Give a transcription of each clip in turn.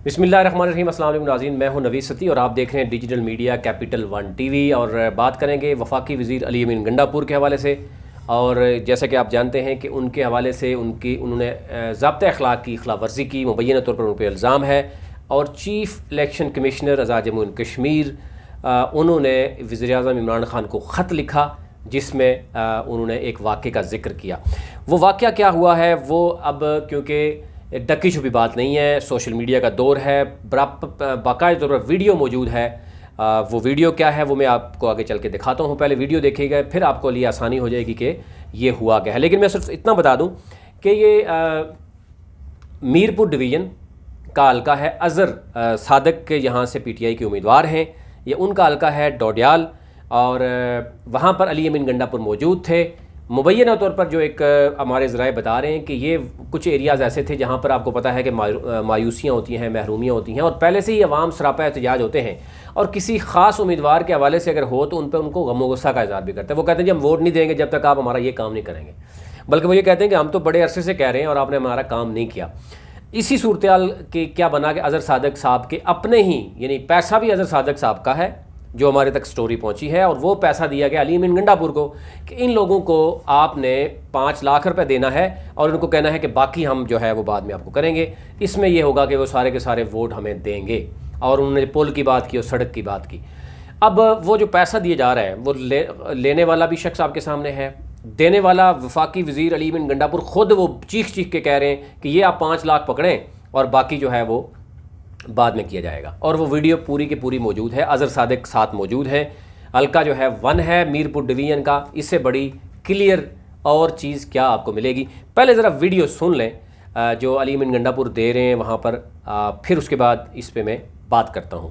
بسم اللہ الرحمن الرحیم۔ السلام علیکم ناظرین، میں ہوں نوید ستی اور آپ دیکھ رہے ہیں digital media capital one T V, اور بات کریں گے وفاقی وزیر علی امین گنڈا پور کے حوالے سے۔ اور جیسا کہ آپ جانتے ہیں کہ ان کے حوالے سے انہوں نے ضابطۂ اخلاق کی خلاف ورزی کی، مبینہ طور پر ان پہ الزام ہے، اور chief election commissioner Azad Jammu and Kashmir انہوں نے وزیر اعظم عمران خان کو خط لکھا جس میں انہوں نے ایک واقعے کا ذکر کیا۔ وہ واقعہ کیا ہوا ہے وہ اب کیونکہ ڈکی چھپی بات نہیں ہے، سوشل میڈیا کا دور ہے، باقاعدہ طور پر ویڈیو موجود ہے۔ وہ ویڈیو کیا ہے وہ میں آپ کو آگے چل کے دکھاتا ہوں، پہلے ویڈیو دیکھیے گا، پھر آپ کو لیے آسانی ہو جائے گی کہ یہ ہوا کیا ہے۔ لیکن میں صرف اتنا بتا دوں کہ یہ میرپور ڈویژن کا حلقہ ہے، اظہر صادق کے یہاں سے پی ٹی آئی کے امیدوار ہیں، یہ ان کا حلقہ ہے ڈوڈیال، اور وہاں پر علی امین گنڈا پور موجود تھے۔ مبینہ طور پر جو ایک ہمارے ذرائع بتا رہے ہیں کہ یہ کچھ ایریاز ایسے تھے جہاں پر آپ کو پتہ ہے کہ مایوسیاں ہوتی ہیں، محرومیاں ہوتی ہیں، اور پہلے سے ہی عوام سراپا احتجاج ہوتے ہیں، اور کسی خاص امیدوار کے حوالے سے اگر ہو تو ان کو غم و غصہ کا اظہار بھی کرتے ہیں۔ وہ کہتے ہیں جی ہم ووٹ نہیں دیں گے جب تک آپ ہمارا یہ کام نہیں کریں گے، بلکہ وہ یہ کہتے ہیں کہ ہم تو بڑے عرصے سے کہہ رہے ہیں اور آپ نے ہمارا کام نہیں کیا۔ اسی صورتحال کے کیا بنا کہ اظہر صادق صاحب کے اپنے ہی، یعنی پیسہ بھی اظہر صادق صاحب کا ہے جو ہمارے تک سٹوری پہنچی ہے، اور وہ پیسہ دیا گیا علی امین گنڈا پور کو کہ ان لوگوں کو آپ نے 5 لاکھ روپے دینا ہے اور ان کو کہنا ہے کہ باقی ہم جو ہے وہ بعد میں آپ کو کریں گے، اس میں یہ ہوگا کہ وہ سارے کے سارے ووٹ ہمیں دیں گے۔ اور انہوں نے پل کی بات کی اور سڑک کی بات کی۔ اب وہ جو پیسہ دیا جا رہا ہے وہ لینے والا بھی شخص آپ کے سامنے ہے، دینے والا وفاقی وزیر علی امین گنڈا پور خود وہ چیخ کے کہہ رہے ہیں کہ یہ آپ 5 لاکھ پکڑیں اور باقی جو ہے وہ بعد میں کیا جائے گا۔ اور وہ ویڈیو پوری کی پوری موجود ہے، اظہر صادق ساتھ موجود ہے، حلقہ جو ہے 1 ہے میرپور ڈویژن کا۔ اس سے بڑی کلیئر اور چیز کیا آپ کو ملے گی؟ پہلے ذرا ویڈیو سن لیں جو علی امین گنڈا پور دے رہے ہیں وہاں پر، پھر اس کے بعد اس پہ میں بات کرتا ہوں۔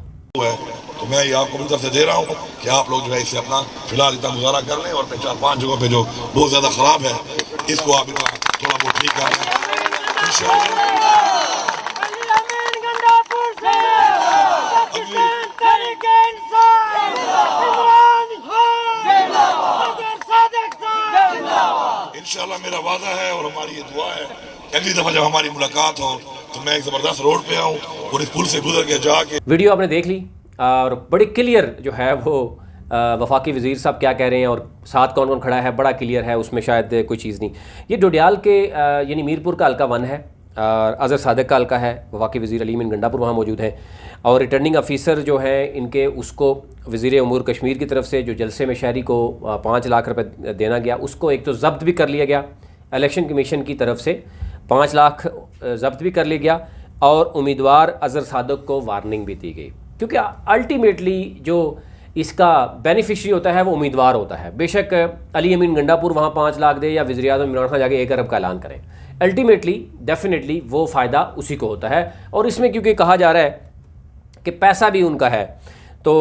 تو میں یہ آپ کو طرف سے دے رہا ہوں کہ آپ لوگ جو ہے اسے اپنا فی الحال اتنا گزارا کر لیں، اور 4-5 جگہوں پہ جو بہت زیادہ خراب ہے اس کو آپ اتنا تھوڑا بہت ٹھیک کر لیں۔ انشاءاللہ میرا وعدہ ہے اور ہماری یہ دعا ہے کہ اگلی دفعہ جب ہماری ملاقات ہو تو میں ایک زبردست روڈ پہ آؤں اور اس پل سے گزر کے جا کے۔ ویڈیو آپ نے دیکھ لی، اور بڑی کلیئر جو ہے وہ وفاقی وزیر صاحب کیا کہہ رہے ہیں اور ساتھ کون کون کھڑا ہے، بڑا کلیئر ہے، اس میں شاید کوئی چیز نہیں۔ یہ ڈوڈیال کے یعنی میرپور کا حلقہ 1 ہے، اظہر صادق کا حلقہ ہے، وفاقی وزیر علی امین گنڈا پور وہاں موجود ہیں، اور ریٹرننگ آفیسر جو ہیں ان کے اس کو وزیر امور کشمیر کی طرف سے جو جلسے میں شہری کو 5 لاکھ روپے دینا گیا اس کو ایک تو ضبط بھی کر لیا گیا، الیکشن کمیشن کی طرف سے 5 لاکھ ضبط بھی کر لیا گیا، اور امیدوار اظہر صادق کو وارننگ بھی دی گئی، کیونکہ الٹیمیٹلی جو اس کا بینیفیشری ہوتا ہے وہ امیدوار ہوتا ہے۔ بے شک علی امین گنڈا پور وہاں 5 لاکھ دے یا وزیر اعظم عمران خان جا کے 1 ارب کا اعلان کریں، الٹیمیٹلی ڈیفینیٹلی وہ فائدہ اسی کو ہوتا ہے۔ اور اس میں کیونکہ کہا جا رہا ہے کہ پیسہ بھی ان کا ہے، تو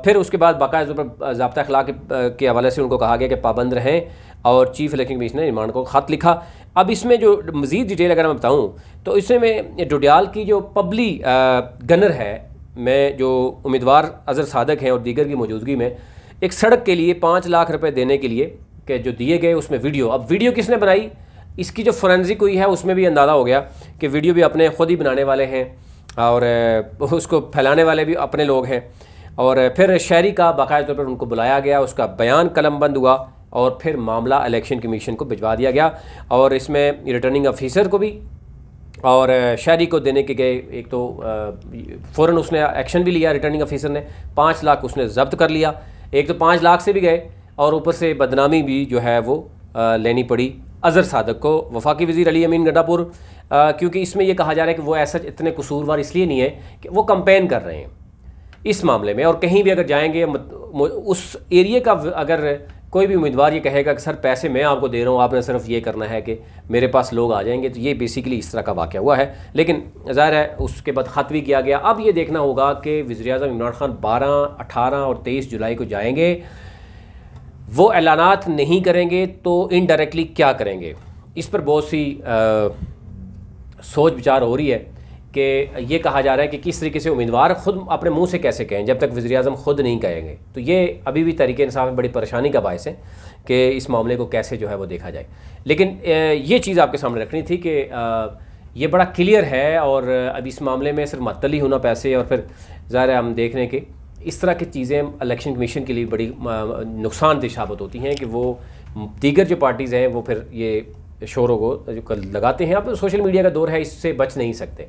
پھر اس کے بعد باقاعدہ طور پر ضابطہ اخلاق کے حوالے سے ان کو کہا گیا کہ پابند رہیں، اور چیف الیکشن کمیشنر نے عمران کو خط لکھا۔ اب اس میں جو مزید ڈیٹیل اگر میں بتاؤں تو اس میں ڈوڈیال کی جو پبلی گنر ہے، میں جو امیدوار اظہر صادق ہیں اور دیگر کی موجودگی میں ایک سڑک کے لیے 5 لاکھ روپے دینے کے لیے کہ جو دیے گئے، اس میں ویڈیو، اب ویڈیو کس نے بنائی اس کی جو فورینزک ہوئی ہے اس میں بھی اندازہ ہو گیا کہ ویڈیو بھی اپنے خود ہی بنانے والے ہیں، اور اس کو پھیلانے والے بھی اپنے لوگ ہیں۔ اور پھر شہری کا باقاعدہ طور پر ان کو بلایا گیا، اس کا بیان قلم بند ہوا، اور پھر معاملہ الیکشن کمیشن کو بھجوا دیا گیا، اور اس میں ریٹرننگ آفیسر کو بھی اور شہری کو دینے کے گئے، ایک تو فوراً اس نے ایکشن بھی لیا، ریٹرننگ آفیسر نے 5 لاکھ اس نے ضبط کر لیا، ایک تو 5 لاکھ سے بھی گئے، اور اوپر سے بدنامی بھی جو ہے وہ لینی پڑی اظہر صادق کو، وفاقی وزیر علی امین گنڈا پور، کیونکہ اس میں یہ کہا جا رہا ہے کہ وہ ایسا اتنے قصوروار اس لیے نہیں ہے کہ وہ کمپین کر رہے ہیں اس معاملے میں، اور کہیں بھی اگر جائیں گے اس ایریے کا اگر کوئی بھی امیدوار یہ کہے گا کہ سر پیسے میں آپ کو دے رہا ہوں، آپ نے صرف یہ کرنا ہے کہ میرے پاس لوگ آ جائیں گے، تو یہ بیسیکلی اس طرح کا واقعہ ہوا ہے۔ لیکن ظاہر ہے اس کے بعد خط بھی کیا گیا۔ اب یہ دیکھنا ہوگا کہ وزیر اعظم عمران خان 12، 18 اور 23 جولائی کو جائیں گے، وہ اعلانات نہیں کریں گے تو انڈائریکٹلی کیا کریں گے؟ اس پر بہت سی سوچ بچار ہو رہی ہے کہ یہ کہا جا رہا ہے کہ کس طریقے سے امیدوار خود اپنے منہ سے کیسے کہیں جب تک وزیر اعظم خود نہیں کہیں گے، تو یہ ابھی بھی تحریک انصاف میں بڑی پریشانی کا باعث ہے کہ اس معاملے کو کیسے جو ہے وہ دیکھا جائے۔ لیکن یہ چیز آپ کے سامنے رکھنی تھی کہ یہ بڑا کلیئر ہے، اور اب اس معاملے میں صرف معطل ہی ہونا پیسے، اور پھر ظاہر ہے ہم دیکھ رہے ہیں کہ اس طرح کی چیزیں الیکشن کمیشن کے لیے بڑی نقصان دہ ثابت ہوتی ہیں کہ وہ دیگر جو پارٹیز ہیں وہ پھر یہ شوروں کو جو لگاتے ہیں. اب سوشل میڈیا کا دور ہے، اس سے بچ نہیں سکتے.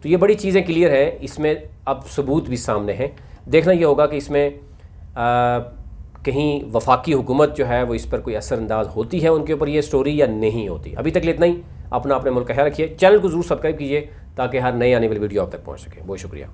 تو یہ بڑی چیزیں کلیئر ہیں، اس میں اب ثبوت بھی سامنے ہیں. دیکھنا یہ ہوگا کہ اس میں کہیں وفاقی حکومت جو ہے وہ اس پر کوئی اثر انداز ہوتی ہے ان کے اوپر یہ سٹوری یا نہیں ہوتی. ابھی تک اتنا ہی. اپنے ملک کا خیال رکھیے. چینل کو ضرور سبسکرائب کیجیے تاکہ ہر نئے آنے والی ویڈیو آپ تک پہنچ سکے. بہت شکریہ.